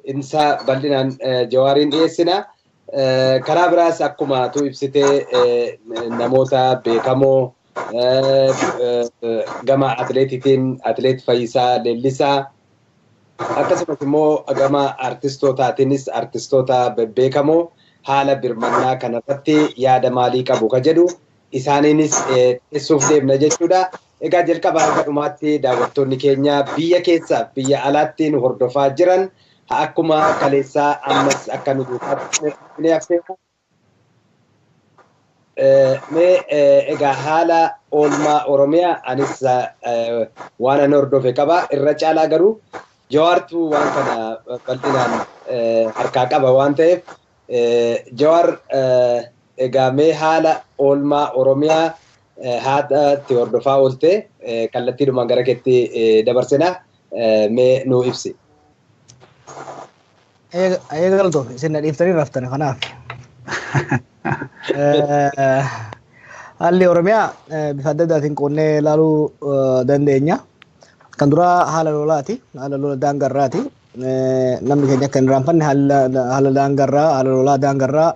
insa bal'inaan Jawaariin dhiyeessina. Karaa biraas akkuma tu ibsitee namoota beekamoo gama atileetitiin atileet Fayyisaa Leellisaa akkasumas immoo gama artistootaatiinis artistoota beekamoo haala birmannaa kanarratti yaada maalii qabu ka jedhu isaaniinis dhiyeessuuf deemna jechuudha. Egaa jalqaba hanga dhumaatti daawwattoonni keenya biyya keessa biyya alaatti nu hordofaa jiran akkuma kaleessaa ammas akka nu duukaatti egaa haala oolmaa Oromiyaa anis waan ani hordofe qaba. Irra caalaa garuu Jawaartu waan kana bal'inaan harkaa qaba waan ta'eef Jawaar egaa mee haala oolmaa Oromiyaa haadha itti hordofaa oolte kallattiidhumaan gara keetti dabarsina mee nu ibsi. Eegaltoo isin na dhiiftanii raftani kanaaf. Haalli Oromiyaa bifa adda addaatiin qoonnee ilaaluu dandeenya. Kan duraa haala lolaati. Haala lola daangarraati. Namni keenya akka hin raanfanne haala daangarraa, haala lolaa daangarraa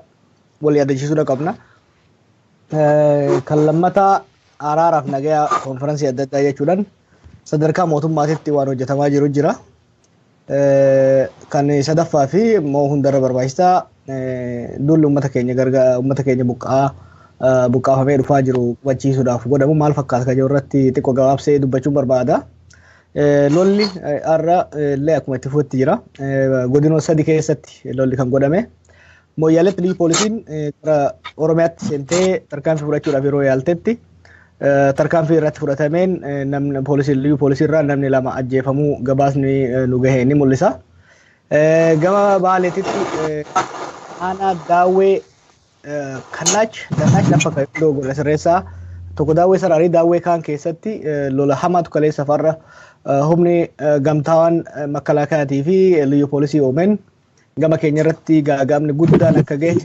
wal yaadachiisuudha qabna. Kan lammataa araaraaf nagayaa konferansii adda addaa jechuudhaan sadarkaa mootummaatitti waan hojjetamaa jiru jira. Kan sadaffaa fi immoo hundarra barbaachisaa duulli uummata keenya buqqaafamee dhufaa jiru hubachiisuudhaaf godhamu maal fakkaata kan jiru irratti xiqqoo gabaabsee dubbachuun barbaada. Lolli har'a illee akkuma itti fufetti jira. Godinoota sadii keessatti lolli kan godhame. Mooyyaaleetti liyyu poolisiin gara Oromiyaatti seentee tarkaanfii fudhachuudhaaf yeroo yaaltetti tarkaanfii irratti fudhatameen namni liyyu poolisii irraa namni 2 ajjeefamuu gabaasni nu gahee ni mul'isa. Gama Baaleetitti aanaa Daawwee Kannaach lafa ka'uu godha sirreessaa tokko Daawwee Saraarii Daawwee kaan keessatti lola hamaatu kaleessa farra humni gamtaawwan makalaakaatii fi liyyu poolisii oomeen gama keenya irratti gaagaamni guddaan akka gahe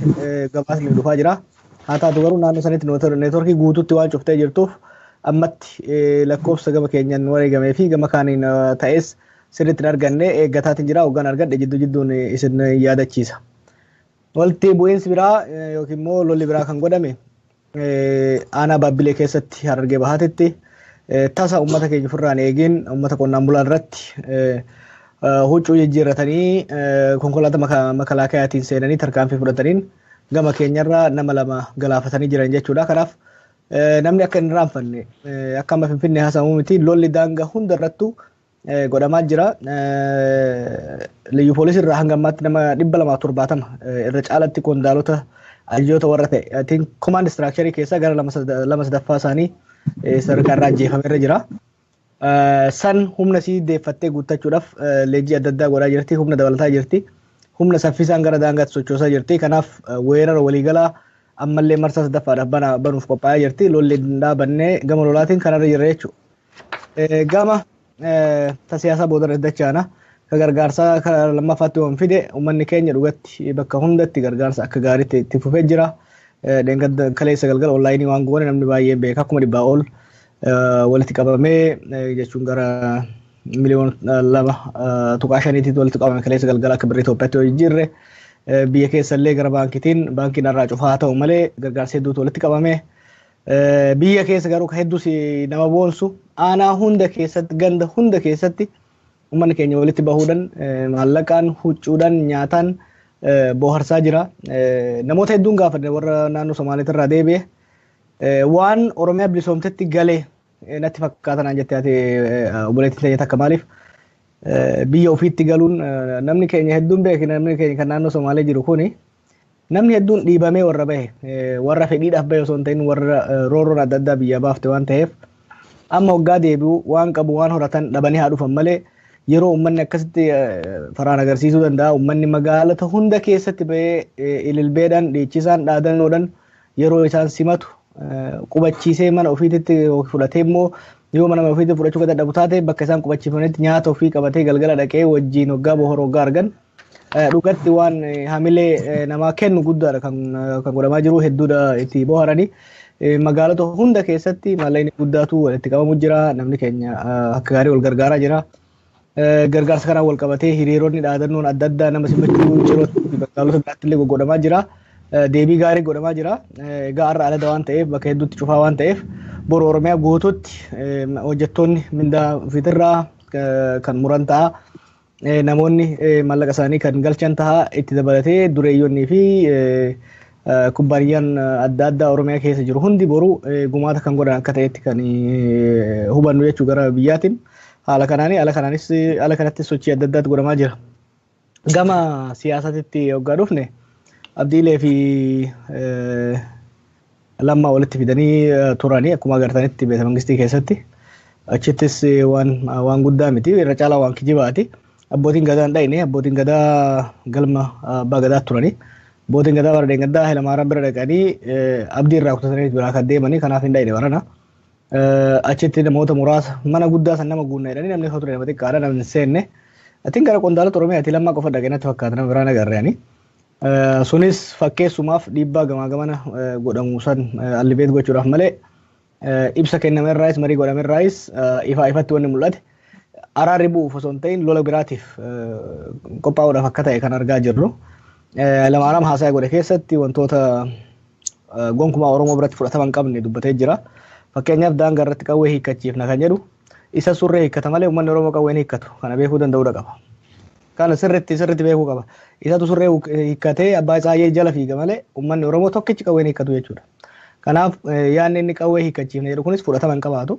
gabaasni dhufaa jira. Haa taatu garuu naannoo sanitti neetworkii guutuutti waan cuftee jirtuuf ammatti lakkoofsa gama keenyaan wareegamee fi gama kaaniin ta'es sirriitti hin arganne eeggataatiin jira. Hoggaan argadhe jidduun isin yaadachiisa. Walitti bu'iinsi biraa yookiin immoo lolli biraa kan godhame aanaa Baabbilee keessatti Harargee Bahaatitti tasa uummata keenya ofirraan eegin uummata qonnaan bulaa irratti huccuu jijjiirratanii konkolaataa makalaakayaatiin seenanii tarkaanfii fudhataniin gama keenyarraa nama 2 galaafatanii jiran jechuudha. Kanaaf namni akka hin raanfanne akka amma Finfinnee haasa'amuu miti lolli daangaa hunda irrattu godhamaa jira. Liyyu poolisii irraa hanga ammaatti nama 270 irra caalatti qondaalota ajjoota warra ta'e command structure keessaa gara 2 sadaffaa isaanii sadarkaa irraa ajjeefameerra jira. San humna sii deeffattee guuttachuudhaaf leenjii adda addaa godhaa jirti. Humna dabalataa jirti. Humna saffisaan gara daangaatti sochoosaa jirti. Kanaaf weerara waliigalaa ammallee marsaa sadaffaadhaaf banuuf qophaa'aa jirti. Lolli hin dhaabannee gama lolaatiin kanarra jirra jechuudha. Gama siyaasaa booda dachaana ka gargaarsaa kan lammaffaatti waan fide uummanni keenya dhugatti bakka hundatti gargaarsa akka gaariitti itti fufee jira. Kaleessa galgala onlaayinii waan goone namni baay'een beeka akkuma 200 ol walitti qabamee jechuun gara miliyoona 2.5 walitti qabame kaleessa galgala akka birrii Itoophiyaatti hojii jirre biyya keessallee gara baankiin irraa cufaa ta'u malee gargaarsa hedduutu walitti qabame. Biyya keessa garuu hedduus nama boonsu aanaa hunda keessatti ganda hunda keessatti uummanni keenya walitti bahuudhaan maallaqaan huccuudhaan nyaataan boharsaa jira. Namoota hedduun gaafanne warra naannoo Somaaliitti irraa deebi'e waan Oromiyaa bilisoomtetti galee natti fakkaatan jettee ati obboleettiin ta'e takka maaliif biyya ofiitti galuun namni keenya hedduun beeku. Namni keenya kan naannoo Somaalee jiru kuni namni hedduun dhiibamee warra bahe warra fedhiidhaaf bahe osoo hin ta'in warra rooroon adda addaa biyya baafte waan ta'eef amma waggaa deebi'u waan qabu waan horatan dhabanii haa dhufan malee yeroo uummanni akkasitti faraan agarsiisuu danda'a. Uummanni magaalota hunda keessatti bahee ililbeedhaan dhiichisaan dhaadannoodhaan yeroo isaan simatu qubachiisee mana ofiitti fudhatee immoo yoo mana ofiitti fudhachuu dadhabu taate bakka isaan qubachiifamanitti nyaata ofii qabatee galgala dhaqee wajjiin waggaa bohora waggaa argan dhugatti waan hamilee namaa kennu guddaadha kan godhamaa jiru. Hedduudha itti boharanii magaalota hunda keessatti maallaqni guddaatu walitti qabamu jira. Namni keenya akka gaarii wal gargaaraa jira. gargaarsa kanaan wal qabatee hiriironni dhaadannoon adda addaa nama simachuu cirootti magaalota biraatti illee godhamaa jira. Deebii gaarii godhamaa jira. Egaa har'a alada waan ta'eef bakka hedduutti cufaa waan ta'eef boru Oromiyaa guutuutti hojjettoonni mindaa ofiitirraa kan muran ta'a. Namoonni maallaqa isaanii kan galchan ta'a itti dabalatee dureeyyoonnii fi kubbaaniyaan adda addaa Oromiyaa keessa jiru hundi boru gumaata kan godhan akka ta'etti kan hubannu jechuu gara biyyaatiin. Haala kanatti sochii adda addaatti godhamaa jira. Gama siyaasaatti hoggaa dhufne Abdiilee fi Lammaa walitti fidanii turanii akkuma agartanitti beeta mangistii keessatti. Achittis waan guddaa miti irra caalaa waan kijibaati. Abbootiin gadaa hin dhayne abbootiin gadaa galma abbaa gadaa turanii. Abbootiin gadaa bara deeggaddaa Hayilamaariyaam bira dhaqanii Abdii irraa kutatanii biraa kan deemanii kanaaf hin dhayne barana. Achitti namoota muraasa mana guddaa san nama guunna jedhanii namni ture nama xiqqaadha namni hin seenne. Atiin gara qondaalota Oromiyaatti Lammaa qofa dhaqanii fakkaata nama biraan agarreeni. Sunis fakkeessumaaf dhiibbaa gamaa gamana godhamu san allibeet gochuudhaaf malee ibsa kennamerraayis marii godhamerraayis ifatti wanni mul'ate araarri bu'uuf osoo hin ta'in lola biraatiif qophaa'uudhaaf akka ta'e kan argaa jirru. Hayilamaariyaam haasaa godhe keessatti wantoota gonkumaa Oromoo biratti fudhatama hin qabne dubbatee jira. Fakkeenyaaf daangaa irratti qawwee hiikkachiifna kan jedhu isa surree hiikkata malee uummanni Oromoo qawween hiikkatu kana beekuu danda'uudha qaba. Kana sirriitti beekuu qaba. Isatu surree hiikkatee abbaa isaa jala fiiga malee uummanni Oromoo tokkichi qawween hiikkatu jechuudha. Kanaaf yaadni inni qawwee hiikkachiifne jedhu kunis fudhatama hin qabaatu.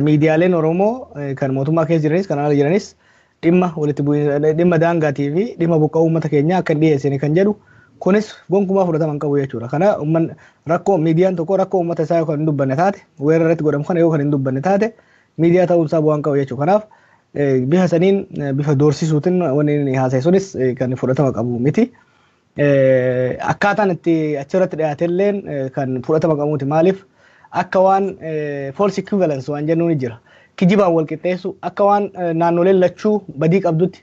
Miidiyaaleen Oromoo kan mootummaa keessa jiranis kan ala jiranis dhimma daangaatii fi dhimma buqqa'uu uummata keenyaa akka hin dhiyeessine kan jedhu kunis gonkumaa fudhatama hin qabu jechuudha. Kana rakkoo miidiyaan tokko rakkoo uummata isaa yoo kan hin dubbanne taate weerara irratti godhamu kana yoo kan hin dubbanne taate miidiyaa ta'uun isaa bu'aa hin qabu jechuudha. Kanaaf bifa saniin bifa doorsisuutiin wanni inni haasa'e sunis kan fudhatama qabu miti. Akkaataan itti achirratti dhiyaateilleen kan fudhatama qabuuti. Maaliif akka waan false equivalence waan jennuun jira. Kijibaan wal qixxeessu akka waan naannoleen lachuu badii qabdutti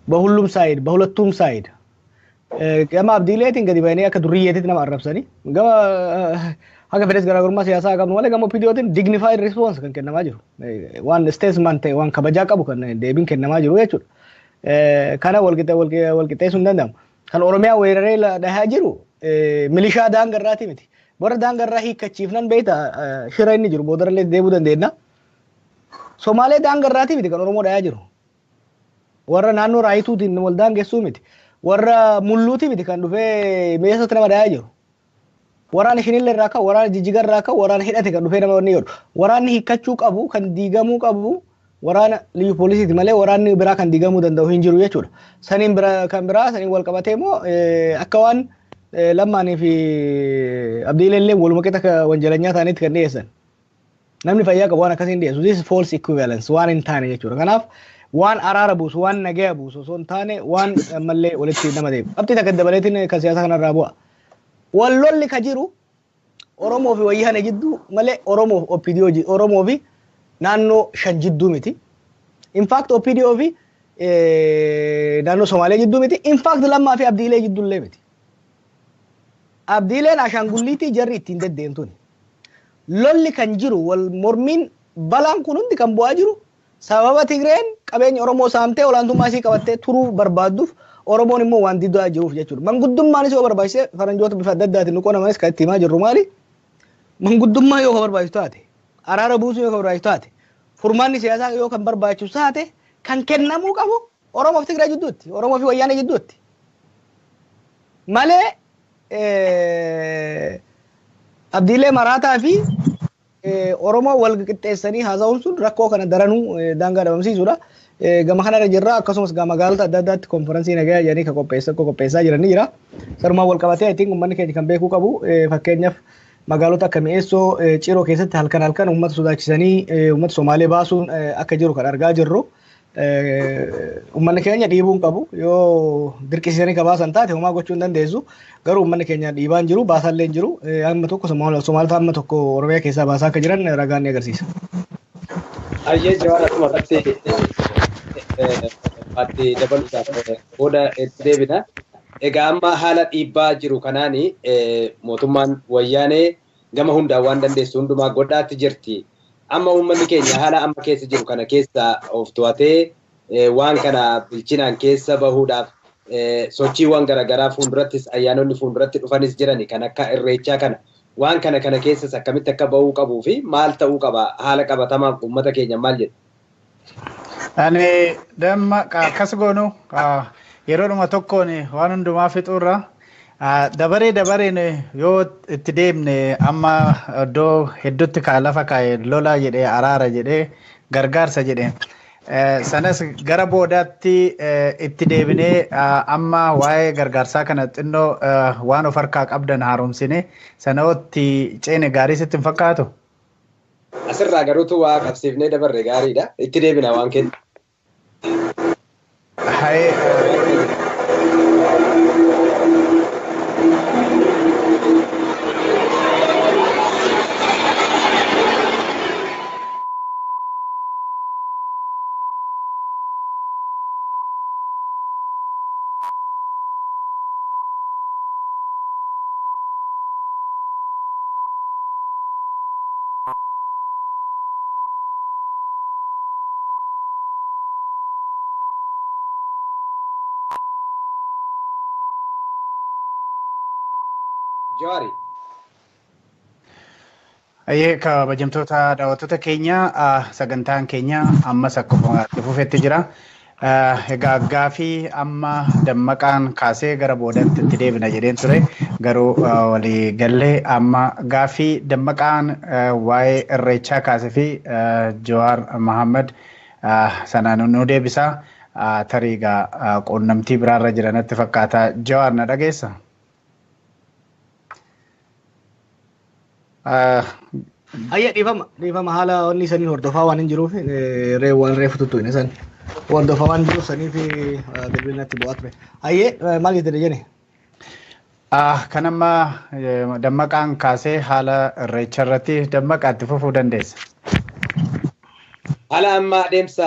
bahullum saayid bahulattuum saayid. Gama Abdiileetiin gadi bahanii akka duriyyeetitti nama arrabsanii gama haga fedhes garaagarummaa siyaasaa qabnu malee gama OPDOtiin dignified response kan kennamaa jiru. Waan statesman ta'e waan kabajaa qabu kan deebiin kennamaa jiru jechuudha. Kana wal qixxeessuu hin danda'amu. Kan Oromiyaa weeraree dhahaa jiru milishaa daangarraati miti. Warra daangarraa hiikkachiifnan beekta shira inni jiru boodarallee deebuu dandeenya. Somaalee daangarraati miti kan Oromoo dhahaa jiru. Warra naannoo raayituutiin wal daangessuu miti. Warra mulluuti miti kan dhufee meeshatti nama dhahaa jiru. Waraana Shinillee irraa ka'u, waraana Jijjiga irraa ka'u, waraana hidhate kan dhufee nama wanni godhu. Waraanni hiikkachuu qabu, kan diigamuu qabu, waraana liyyu poolisiiti malee waraanni biraa kan diigamuu danda'u hin jiru jechuudha. Saniin kan biraa saniin wal qabatee immoo akka waan Lammaanii fi Abdiilee illee waluma qixa wanjalanyaa ta'anitti kan dhiyeessan. Namni fayyaa qabu waan akkasiin dhiyeessu. This is false equivalence waan hin taane jechuudha. Kanaaf waan araara buusu, waan nagaya buusu osoo hin taane waan ammallee walitti nama deemu. Abdii takka dabaleetiin kan siyaasa kanarraa bu'a. Wallolli ka jiru Oromoo fi Wayyaanee jidduu malee Oromoo fi naannoo shan jidduu miti. In fact OPDO fi naannoo Somaalee jidduu miti. In fact Lammaa fi Abdiilee jiddullee miti. Abdiileen Ashaangulliitii jarri ittiin deddeemtuuni. Lolli kan jiru wal mormiin balaan kun hundi kan bu'aa jiru sababa Tigreen qabeenya Oromoo saamtee olaantummaa isii qabattee turuu barbaadduuf Oromoon immoo waan diddaa jiruuf jechuudha. Manguddummaan isoo barbaachise faranjoota bifa adda addaatiin nuqoo namanis kan itti himaa jirru maali? Manguddummaa yoo barbaachisu taate, araara buusuu yoo barbaachisu taate, furmaanni siyaasaa yoo kan barbaachisu taate kan kennamuu qabu Oromoo fi Tigraay jidduutti, Oromoo fi Wayyaanee jidduutti. Malee Abdiilee Maraataa fi Oromoo wal qixxeessanii haasa'uun sun rakkoo kana daranuu daangaa dhabamsiisuudha. Gama kanarra jirra akkasumas magaalota adda addaatti konferansii nagaa jedhanii kan qopheessaa jiranii jira. Sarumaan wal qabatee ittiin uummanni keenya kan beekuu qabu fakkeenyaaf magaalota akka Mi'eessoo Ciroo keessatti halkan uummata sodaachisanii uummata Somaalee baasuun akka jiru kan argaa jirru. Uummanni keenya dhiibuun qabu yoo dirqisiisanii kabaasan taate homaa gochuu hin dandeessu. Garuu uummanni keenya dhiibaan jiru baasaallee hin jiru. Amma tokko Somaalota amma tokko Oromiyaa keessaa baasaa akka jiran ragaan ni agarsiisa. Ayyee jawaara asumatti ati dabaluudhaaf booda deebina. Egaa amma haala dhiibbaa jiru kanaani mootummaan Wayyaanee gama hundaan waan dandeessu hundumaa godhaatti jirti. Amma uummanni keenya haala amma keessa jiru kana keessa of to'atee waan kana bilchinaan keessa bahuudhaaf sochiiwwan garaagaraa fuuldurattis ayyaanonni fuulduratti dhufanis jirani kan akka irreechaa kana waan kana keessas akkamitti akka bahuu qabuu fi maal ta'uu qaba haala qabatamaaf uummata keenya maal jedhu. Ani damma akkas goonu yeroodhuma tokkoon waan hundumaa fixuurra dabareen yoo itti deemne amma iddoo hedduutti lafa kaa'e lola jedhee araara jedhee gargaarsa jedhee sanas gara boodaatti itti deebinee amma waa'ee gargaarsaa kana xinnoo waan of harkaa qabdan haaromsine sanatti ceene gaarii sitti hin fakkaatu? Asirraa garuutu waa qabsiifnee dabarre gaariidha. Itti deebina waan kennu. Jawari. Ayyee kabajamtoota daawwattoota keenya sagantaan keenya ammas akkuma fufetti jira. Egaa gaaffii amma dammaqaan kaasee gara boodaatti itti deebina jedheen ture garuu walii gallee amma gaaffii dammaqaan waa'ee irreechaa kaasee fi Jawaar Mohaammed sanaan nu deebisa. Tariigaa quunnamtii biraarra jiranatti fakkaata. Jawaar na dhageessa? Ayya dhiifama haala wanni sanii hordofaa waan hin jiruuf waan reefu tuttuine san hordofaa waan jiruuf sanii fi bilbilinatti bu'aa ture. Ayyee maal jettee jenne? Kan amma dammaqaan kaasee haala irreecha irratti dammaqaatti fufuu dandeessa. Haala amma adeemsa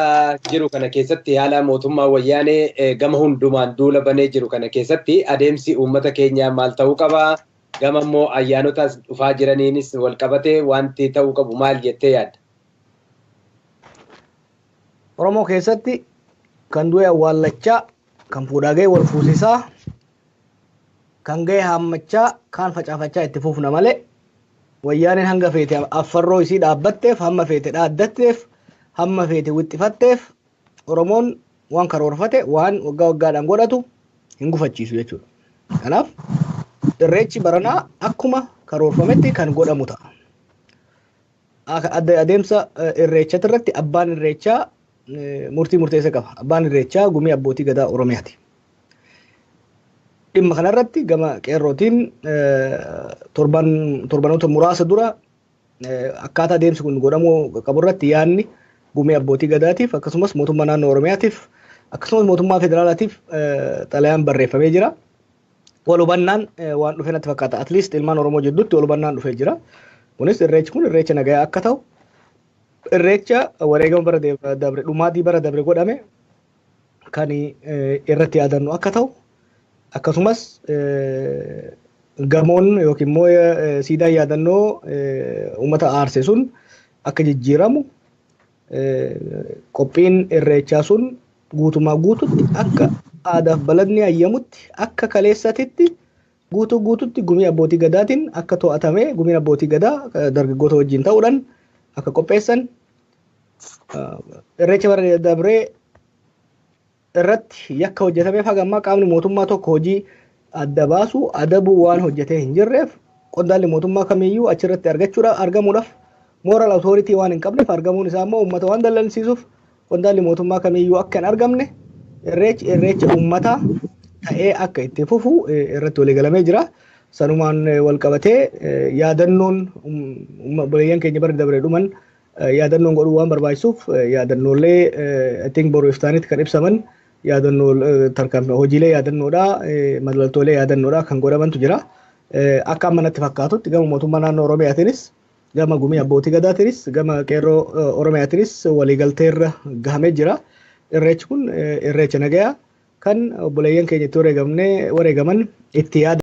jiru kana keessatti haala mootummaa wayyaanee gama hundumaan duula banee jiru kana keessatti adeemsi uummata keenyaa maal ta'uu qaba? Gama immoo ayyaanotaas dhufaa jiraniinis wal qabatee wanti ta'uu qabu maal jettee yaadda? Oromoo keessatti kan du'e awwaallachaa, kan fuudhaa ga'e wal fuusisaa, kan ga'e haammachaa, kaan facaafachaa itti fufna malee wayyaaneen hanga feete affarroo isii dhaabbatteef, hamma feete dhaaddatteef, hamma feete wixxifatteef Oromoon waan karoorfate waan waggaa waggaadhaan godhatu hin gufachiisu jechuudha. Kanaaf irreechi baranaa akkuma karoorfametti kan godhamu ta'a. Adeemsa irreechaa irratti abbaan irreechaa murtii murteessa qaba. Abbaan irreechaa gumii abbootii gadaa Oromiyaati. Dhimma kanarratti gama qeerrootiin torbanoota muraasa dura akkaataa adeemsi kun godhamuu qabu irratti yaadni gumii abbootii gadaatiif akkasumas mootummaa naannoo Oromiyaatiif akkasumas mootummaa federaalaatiif xalayaan barreeffamee jira. Wal hubannaan waan dhufe natti fakkaata. At least ilmaan Oromoo jidduutti wal hubannaan dhufee jira. Kunis irreechi kun irreecha nagayaa akka ta'u irreecha wareegama bara dabre dhumaatii bara dabre godhame kan irratti yaadannu akka ta'u akkasumas gamoon yookiin immoo siidaan yaadannoo uummata aarse sun akka jijjiiramu qophiin irreechaa sun guutumaa guututti akka aadaaf baladni ayyamutti akka kaleessatitti guututti gumii abbootii gadaatiin akka to'atame gumiin abbootii gadaa dargaggoota wajjin ta'uudhaan akka qopheessan irreecha bara dabree irratti yakka hojjetameef haga ammaa qaamni mootummaa tokko hojii adda baasu adabuu waan hojjetee hin jirreef qondaalli mootummaa kamiyyuu achirratti argamuudhaaf moral authority waan hin qabneef argamuun isaa immoo uummata waan dallansiisuuf qondaalli mootummaa kamiyyuu akka hin argamne irreecha uummataa ta'ee akka itti fufu irratti waliigalamee jira. Sanumaan wal qabatee yaadannoon buleeyyan keenya bara dabree dhuman yaadannoon godhuu waan barbaachisuuf yaadannoolee I think boruu iftaanitti kan ibsaman yaadannoo hojiilee yaadannoodhaa mallattoolee yaadannoodhaa kan godhamantu jira. Akka amma natti fakkaatutti gama mootummaa naannoo Oromiyaatiinis gama gumii abbootii gadaatiinis gama qeerroo Oromiyaatiinis waliigalteerra gahamee jira. Irreechi kun irreecha nagayaa kan buleeyyan keenya itti wareegaman itti yaada.